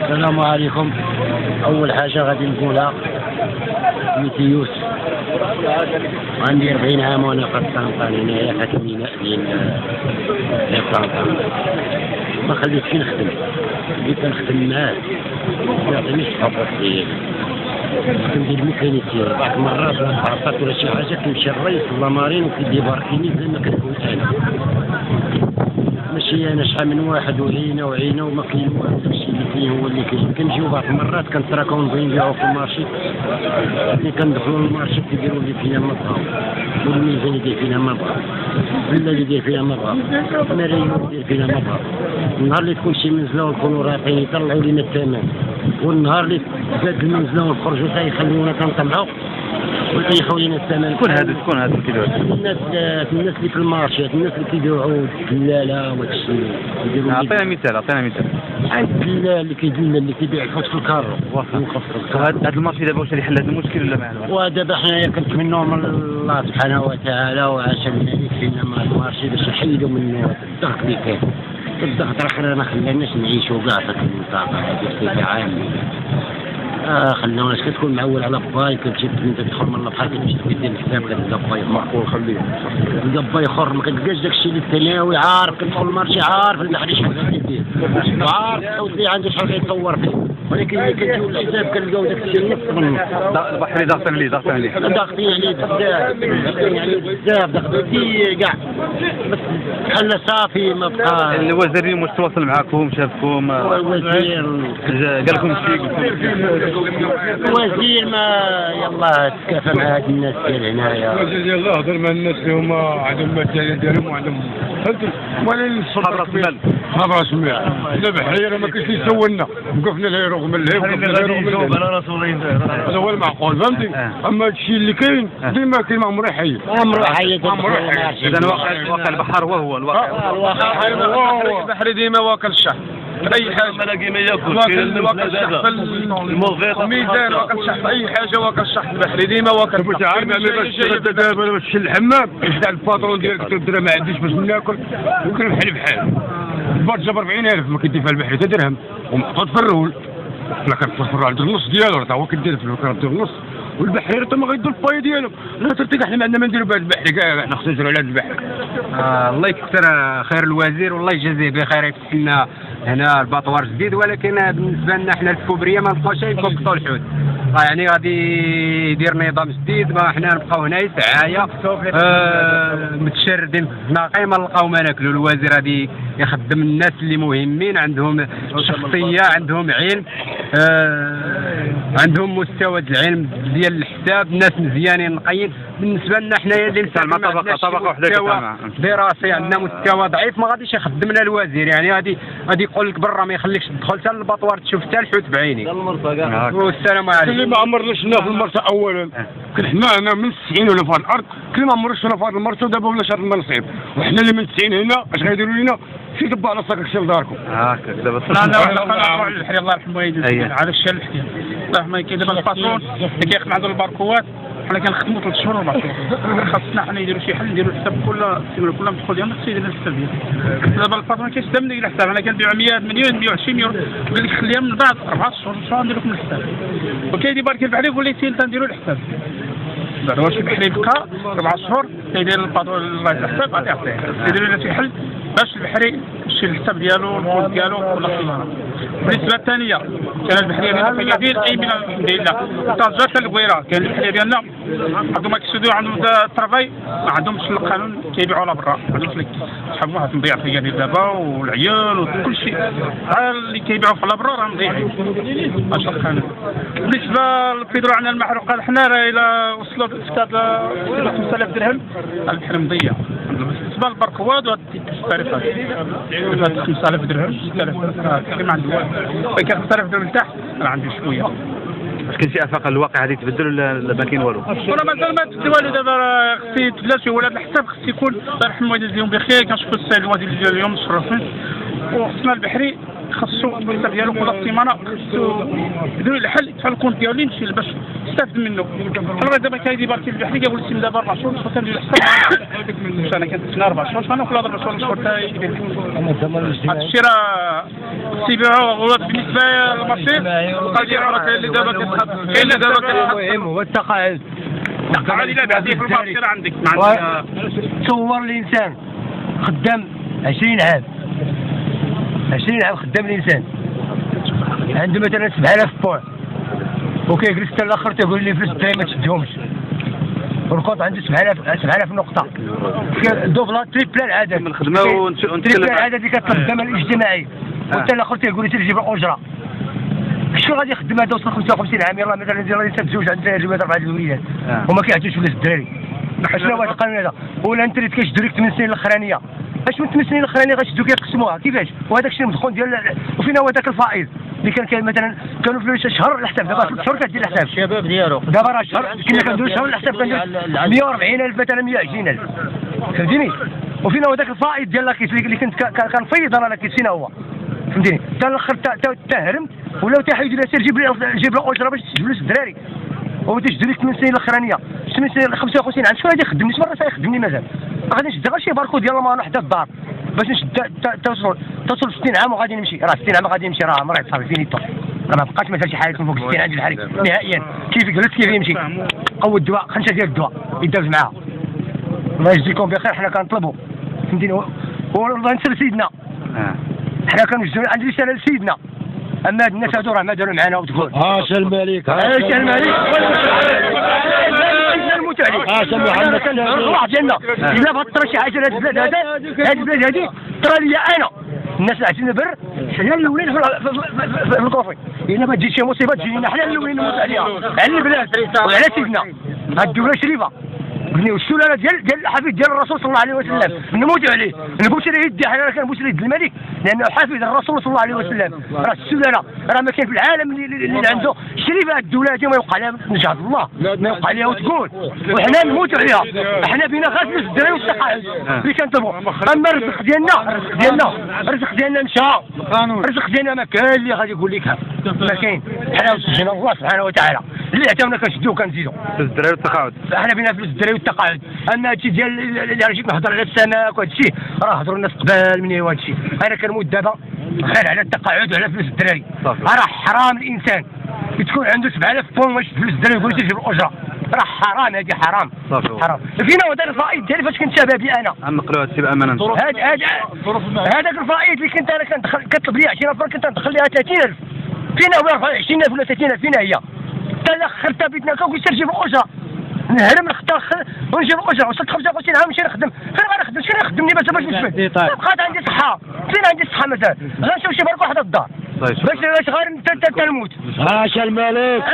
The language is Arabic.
السلام عليكم. أول حاجة غادي نقولها سميتي يوسف، عندي 40 عام وأنا قد طنطان هنايا حاكم ميناء ديال طنطان. ما خليتش نخدم، بديت نخدم معاه ما يعطينيش الحقوق ديالي، كندير ميكانيكي. بعض المرات ولا تعطلت ولا شي حاجة كنمشي الرئيس اللامارين وكيديباركيني زي ما كنكون أنا. ماشي انا شحال من واحد وعينا وما كاين والو، داكشي اللي كاين هو اللي كاين. كنجيو بعض المرات كنتراكو نبغيو نبيعو في المارشي، ملي كندخلو للمارشي كيديرو لي فينا ما بغاو، والميزان يدير فينا ما بغاو، الفله اللي يدير فينا ما بغاو، المرايو يدير فينا ما بغاو. النهار اللي تكون شي منزله ونكونو رايحين يطلعوا لينا الثمن، والنهار اللي زاد المنزله ونخرجوا حتى يخليونا كنطمعوا ويطيحوا لينا الثمن. شكون هاد الكيلو؟ الناس اللي في المارشات، الناس اللي كيبيعوا الدلاله وداكشي يديروا. عطينا مثال. الدلال اللي كيدلل اللي كيبيع الحوت في الكارو هاد المارشي دابا واش اللي حل هاد المشكل ولا ما عندناش؟ ودابا حنايا كنتمنوا من الله سبحانه وتعالى وعاش الملك فينا مع المارشي باش يحيدوا منه الضغط اللي كاين. الضغط راه ما خلاناش نعيشوا كاع في المنطقه هذه بصفه عامه. خلوناش كتكون معول على باي، كتجي انت تدخل من البحر كتمشي تدير الحساب كتلقى باي معقول خليه تلقى باي اخر ما كتلقاش داكشي اللي الثانوي عارف. كتدخل المارشي عارف البحر شحال غادي عارف حوتي عنده شحال غيطور فيه، ولكن ملي كنجيو للحساب كنلقاو داكشي نص من البحر ضاغطين عليه ضاغطين عليه بزاف ضاغطين كاع بس بحال صافي ما بقى. الوزير واش تواصل معاكم شافكم؟ الوزير قال لكم شي؟ الوزير ما يلا تكافى مع هاد الناس ديال هنايا. الوزير يلا هضر مع الناس اللي هما عندهم الماتيريال ديالهم وعندهم ولكن خبر المال خبر سمع لا بحريره ما كاينش اللي يسول لنا. وقفنا الهيروغ من الهيب هذا هو المعقول فهمتي. اما هادشي اللي كاين ديما كاين ما عمره يحيد اذا واقع البحر هو الواقع البحري ديما واكل الشحم اي حاجه ملاقي ما ياكل واكل الشحم الميزان واكل الشحم اي حاجه واكل الشحم البحري ديما واكل. باش عارف دابا باش تمشي للحمام تاع الباترون ديالك تدير ما عنديش باش ناكل ممكن بحال البار جاب 40,000 ما كيدي فيها البحري حتى درهم ومحطوط في الرول. لا كتفرع عند النص ديالو راه هو كيدير في النص والبحري حتى ما غيدوا الباي ديالو. لا ترتيح حنا ما عندنا ما نديروا بهذا البحري كاع حنا خصنا نزرعوا على هذا البحر. الله يكثر خير الوزير والله يجازيه بخير يفتح لنا هنا الباطوار جديد. ولكن بالنسبه لنا حنا الكوبريه ما نبقاوش يفوقوا الحوت، يعني غادي يدير نظام جديد. ما حنا نبقاو هنا سعايه متشردين في الزناقي ما نلقاو ما ناكلوا. الوزير غادي يخدم الناس اللي مهمين عندهم شخصيه عندهم علم عندهم مستوى العلم ديال الحساب، ناس مزيانين نقيين. بالنسبه لنا حنايا اللي طبقه وحده دراسي عندنا مستوى ضعيف ما غاديش يخدم لنا الوزير. يعني غادي يقول لك برا ما يخليكش تدخل حتى للباطوار تشوف حتى الحوت بعينيك. والسلام عليكم. اللي ما عمرناش شفنا في المرسى اولا كنا هنا من 90 ولا في الارض كل ما عمرنا شفنا في هذا المرسى ودابا ولا شهر المنصيب وحنا اللي من 90 هنا اش غيديروا لنا؟ شي دبا على صاك شي لداركم. هكا دابا لا البحري الله يرحمه يدير على الشيء اللي حكينا. الله يرحمه كاين دابا الباترون اللي كيخدم عند الباركوات حنا كنخدموا 3 شهور 4 شهور. خاصنا حنا نديروا شي حل نديروا الحساب كل سيمانه كل مدخول ديالنا خصو يدير الحساب ديالو. دابا الباترون كيستلم لي الحساب انا كنبيعوا 100 مليون نبيعوا 20 مليون يقول لك خليها من بعد 4 شهور شنو ندير لكم الحساب. وكاين يبارك البحري يقول لي سير نديروا الحساب. دابا واش البحري بقى 4 شهور كيدير الباترون الله الحساب غادي يعطيه يديروا لنا شي حل باش البحري يمشي الحساب ديالو الفلوس ديالو ولا خساره. بالنسبه الثانيه كان البحريه ديالنا كثير اي من ديالنا طنجه حتى الكويره كان البحريه ديالنا عندهم كيسودوا عندهم الترافاي ما عندهمش القانون كيبيعوا على برا. عندهم لك شحال واحد مضيع في ديال دابا والعيال وكل شيء اللي كيبيعوا على برا راه مضيعين اش القانون. بالنسبه للبيدرو عندنا المحروقه حنا راه الى وصلوا الفتات 5000 درهم البحر مضيع. بالنسبه للبركواد وهاد التعريفات 5000 درهم 6000 درهم ما عندي والو. كان 5000 درهم لتحت راه عندي شويه. واش كاين شي افاق الواقع غادي يتبدل ولا ما كاين والو؟ ولا مازال ما تبدل والو. دابا راه خصني يتبدل شي ولا الحساب خص يكون الله يرحم والديهم بخير. كنشكر السيد الوزير ديال اليوم مشرفين وخصنا البحري خاصو الحساب ديالو كل السيمانه خاصو يديروا الحل يدفع الكونت ديالو يمشي باش يستافد منه. انا دابا كايدي بارتي البحري كيقول لي دابا 4 شهور باش كندير الحساب انا كنتسنى 4 شهور انا كل 4 شهور حتى يدير هذا الشيء راه سيبيعو غلط بالنسبه للمارشي. القضيه راه كاين اللي دابا كتخاف كاين اللي دابا المهم هو التقاعد. التقاعد الا بعتيه في المارشي راه عندك تصور الانسان خدام 20 عام 20 عام خدام الانسان عنده مثلا 7000 بوان وكيجلس حتى الاخر تيقول لي فلوس الدراري ما تشدهمش والكونت عنده 7000 نقطه دوبلا تريبلا العدد من الخدمه تريبلا العدد اللي كتطلب الضمان الاجتماعي وحتى الاخر تيقول لي تجيب الاجره. شنو غادي يخدم هذا وصل 55 عام يلاه مثلا ديال راه يتزوج عند الدراري ولا 4 الوليدات وما كيعطيوش فلوس الدراري. شنو هو هذا القانون هذا؟ ولا انت اللي كيشدوا لك 8 سنين الاخرانيه اش من 8 سنين الاخرانيه غتشدوا كيقسموها كيفاش؟ وهذاك الشيء مدخول ديال وفينا هو ذاك الفائض اللي كان مثلا كانوا فلوس شهر الحساب دابا 3 شهور كدير الحساب الشباب ديالو دابا راه شهر كنا كنديروا شهر الحساب كندير 140,000 مثلا 120,000 فهمتيني؟ وفينا هو ذاك الفائض ديال لاكيس اللي كنت كنفيض انا لاكيس فينا هو فهمتيني؟ حتى الاخر تهرمت ولاو تيحيدوا لي سير جيب لي اجره باش تجبلوش الدراري هو تيشدوا لك 8 سنين الاخرانيه 8 سنين 55 عام شكون غادي يخدمني؟ شكون راه يخدمني مازال؟ غادي نشد غير شي باركو ديال المانو حدا الدار باش نشد توصل 60 عام وغادي نمشي. راه 60 عام غادي نمشي راه مريض صافي فينيتو راه ما بقاش مثلا شي حاجه فوق 60 عام ديال الحريق نهائيا. كيف قلت كيف يمشي قوة الدواء 5 ديال الدواء يدوز معاها. الله يجزيكم بخير حنا كنطلبوا فهمتيني والله نسال سيدنا حنا كنوجدوا عندي رساله لسيدنا اما هاد الناس هادو راه ما داروا معنا وتقول عاش الملك عاش الملك نموت عليك عاش محمد الروح ديالنا الا بغات ترى شي حاجه لهاد البلاد هاد البلاد هادي ترى ليا انا الناس اللي عايشين بر حنا الاولين في الكوفي الا ما تجي شي مصيبه تجي لنا حنا الاولين نموت عليها على البلاد وعلى سيدنا هاد الدوله شريفه بني والسلاله ديال الحفيد ديال الرسول صلى الله عليه وسلم نموت عليه نبوس له يدي حنا كنبوس له يد الملك لانه حفيد الرسول صلى الله عليه وسلم. راه السلاله راه ما كاين في العالم اللي عنده شريفه الدوله هذه وما يوقع لها نجهض الله ما يوقع لها وتقول وحنا نموت عليها. حنا بينا غير فلوس الدراري والتقاعد اللي كنطلبوا. اما الرزق ديالنا مشى الرزق ديالنا ما كاين اللي غادي يقول لك ما كاين. حنا وسجنا الله سبحانه وتعالى اللي عطاونا كنشدوه وكنزيدوا فلوس الدراري والتقاعد. حنا بينا فلوس الدراري والتقاعد. اما هادشي ديال اللي راه جيت نهضر على السماك وهذا الشيء راه هضروا الناس قبال مني وهذا الشيء. انا كنموت دابا غير على التقاعد وعلى فلوس الدراري. راه حرام الانسان تكون عنده 7000 بون واش فلوس الدراري يقول لك تجيب الاجره راه حرام هذه حرام حرام. فينا هذا الفائض ديالي فاش كنت شبابي انا نقلوا هادشي بامانه. هذاك الفائض اللي كنت انا كطلب لي 20 فرنك كنت ندخل لها 30,000 فينا هو 20,000 ولا 30,000 فينا هي حتى الاخر تابيتنا كنقول سير جيب الاجره نهرم نختار ونجيب الاجره وصلت 55 عام نمشي نخدم فين غنخدم شنو يخدمني باش نجبد بقات عندي صحه فين عندي صحه مازال غنمشي شي برك واحد الدار باش غير نموت. عاش الملك.